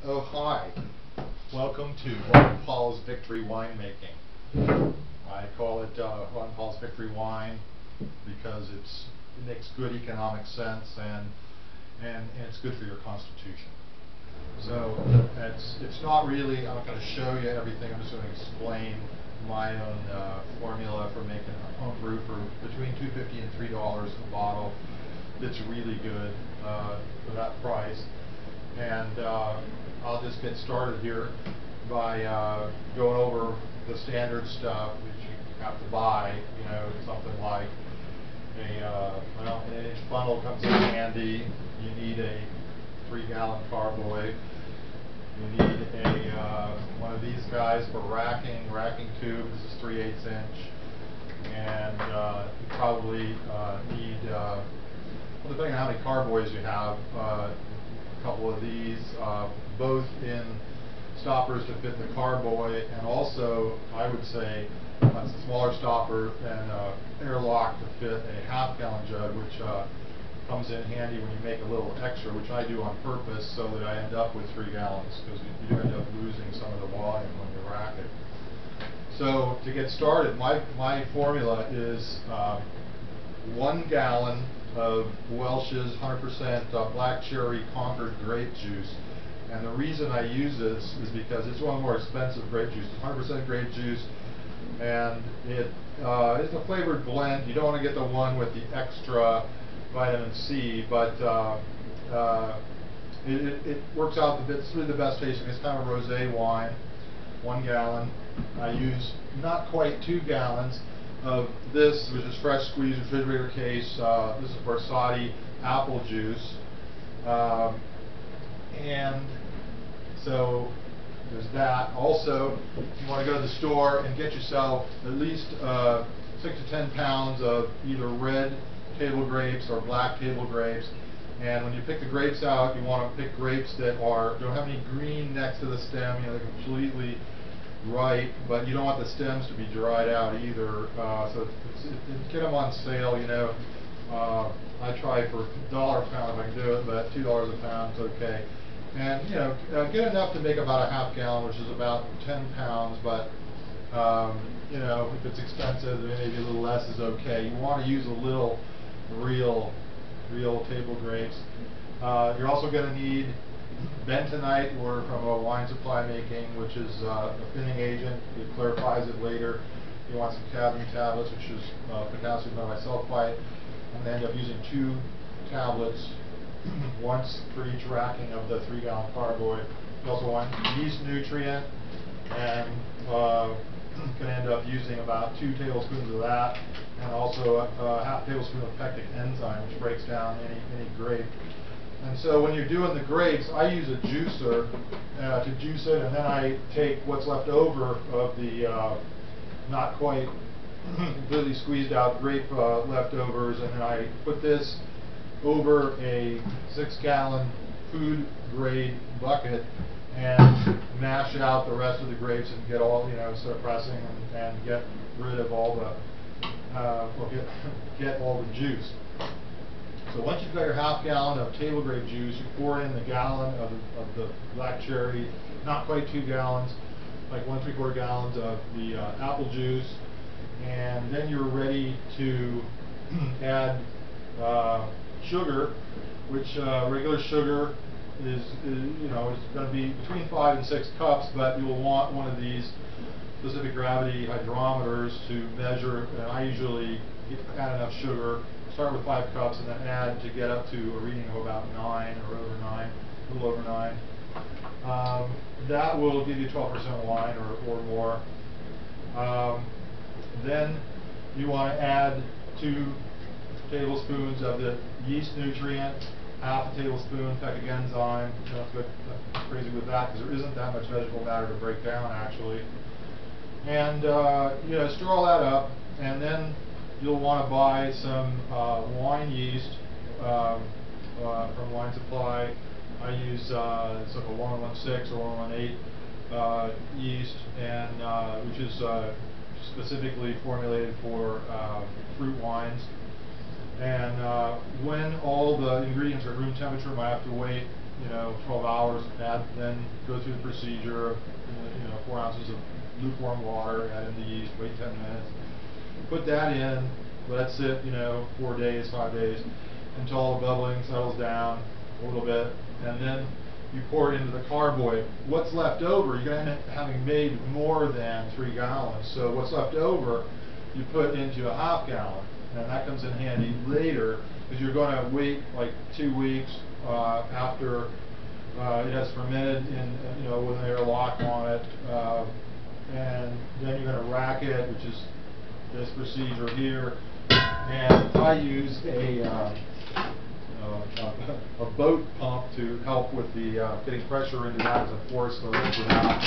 Oh, hi. Welcome to Ron Paul's Victory Winemaking. I call it Ron Paul's Victory Wine because it makes good economic sense and it's good for your constitution. So it's not really, I'm not going to show you everything, I'm just going to explain my own formula for making a home brew for between $2.50 and $3 a bottle. It's really good for that price. And I'll just get started here by going over the standard stuff which you have to buy. You know, something like an inch funnel comes in handy. You need a 3-gallon carboy. You need one of these guys for racking tube. This is 3/8 inch. And you probably need, well, depending on how many carboys you have, a couple of these, both in stoppers to fit the carboy, and also I would say that's a smaller stopper and airlock to fit a half-gallon jug, which comes in handy when you make a little extra, which I do on purpose so that I end up with 3 gallons, because you do end up losing some of the volume when you rack it. So to get started, my formula is 1 gallon of Welch's 100% black cherry Concord grape juice. And the reason I use this is because it's one of the more expensive grape juices. 100% grape juice, and it's a flavored blend. You don't want to get the one with the extra vitamin C, but it works out. It's really the best tasting. It's kind of a rosé wine. 1 gallon. I use not quite 2 gallons of this, which is fresh squeezed refrigerator case. This is Versati apple juice, and so there's that. Also, you want to go to the store and get yourself at least 6 to 10 pounds of either red table grapes or black table grapes. And when you pick the grapes out, you want to pick grapes that don't have any green next to the stem. You know, they're completely ripe, but you don't want the stems to be dried out either. So get them on sale. You know, I try for $1 a pound if I can do it, but $2 a pound is okay. And you know, get enough to make about a half gallon, which is about 10 pounds. But you know, if it's expensive, maybe a little less is okay. You want to use a little real table grapes. You're also going to need bentonite, or from a wine supply making, which is a thinning agent. It clarifies it later. You want some cadmium tablets, which is potassium bisulfite. I'm going to end up using 2 tablets, once for each racking of the 3-gallon carboy. You also want yeast nutrient, and can end up using about 2 tablespoons of that, and also a half tablespoon of pectic enzyme, which breaks down any grape. And so when you're doing the grapes, I use a juicer to juice it, and then I take what's left over of the not quite completely squeezed out grape leftovers, and then I put this over a 6-gallon food grade bucket and mash out the rest of the grapes and get all, you know, start pressing and get rid of all the, get all the juice. So once you've got your half gallon of table grape juice, you pour in the gallon of the black cherry, not quite 2 gallons, like 1 3/4 gallons of the apple juice, and then you're ready to add sugar, which regular sugar is you know, is going to be between 5 and 6 cups, but you'll want one of these specific gravity hydrometers to measure. And I usually add enough sugar. Start with 5 cups and then add to get up to a reading of about 9 or over 9, a little over 9. That will give you 12% wine or more. Then you want to add 2 tablespoons of the yeast nutrient, half a tablespoon pectic enzyme. You don't have to go crazy with that because there isn't that much vegetable matter to break down actually. And you know, stir all that up, and then you'll want to buy some wine yeast from Wine Supply. I use it's like a 1116 or 1118 yeast, and which is specifically formulated for fruit wines. And when all the ingredients are at room temperature, I might have to wait 12 hours, then go through the procedure of 4 ounces of lukewarm water, add in the yeast, wait 10 minutes, put that in, let it sit 4 days, 5 days, until all the bubbling settles down a little bit, and then you pour it into the carboy. What's left over, you're going to end up having made more than 3 gallons, so what's left over you put into a half gallon, and that comes in handy later because you're going to wait like 2 weeks after it has fermented with an airlock on it, and then you're going to rack it, which is this procedure here. And I use a boat pump to help with the getting pressure into that to force the liquid out.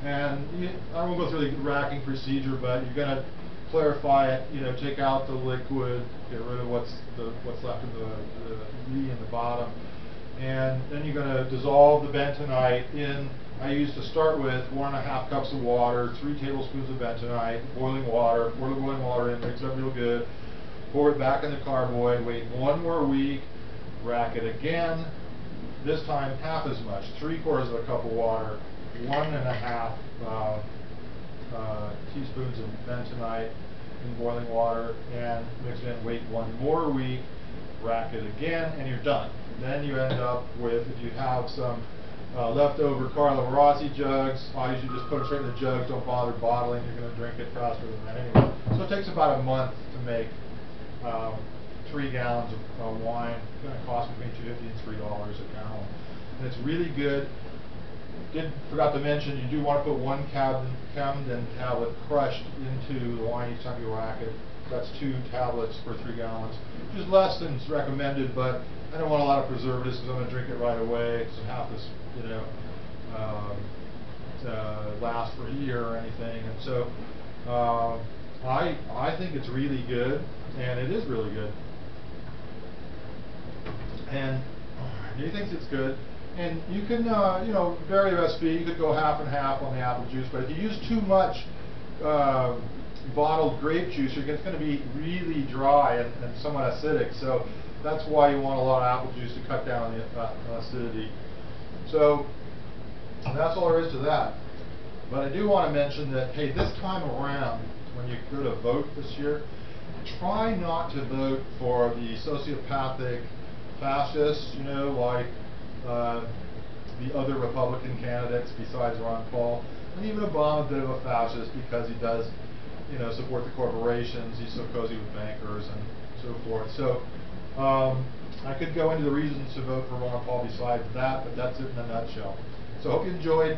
And I won't go through the racking procedure, but you're going to clarify it, take out the liquid, get rid of what's left in the bottom, and then you're going to dissolve the bentonite in. I used to start with 1.5 cups of water, 3 tablespoons of bentonite, boiling water, pour the boiling water in, mix it up real good, pour it back in the carboy, wait 1 more week, rack it again, this time half as much, 3/4 of a cup of water, 1.5 teaspoons of bentonite in boiling water, and mix it in, wait 1 more week, rack it again, and you're done. Then you end up with, if you have some leftover Carlo Rossi jugs, I usually just put them straight in the jugs, don't bother bottling, you're going to drink it faster than that anyway. So it takes about a month to make 3 gallons of wine. It's going to cost between $2.50 and $3 a gallon. And it's really good. Forgot to mention, you do want to put 1 Camden tablet crushed into the wine each time you rack it. That's 2 tablets per 3 gallons, which is less than is recommended, but I don't want a lot of preservatives because I'm going to drink it right away. So half this, last for a year or anything. And so I think it's really good, and it is really good. And he thinks it's good. And you can, vary the recipe. You could go half and half on the apple juice, but if you use too much bottled grape juice, it's going to be really dry and somewhat acidic. So that's why you want a lot of apple juice to cut down on the acidity. So that's all there is to that. But I do want to mention that, hey, this time around, when you go to vote this year, try not to vote for the sociopathic fascists, like the other Republican candidates besides Ron Paul, and even Obama, a bit of a fascist because he does, support the corporations. He's so cozy with bankers and so forth. So I could go into the reasons to vote for Ron Paul besides that, but that's it in a nutshell. So I hope you enjoyed.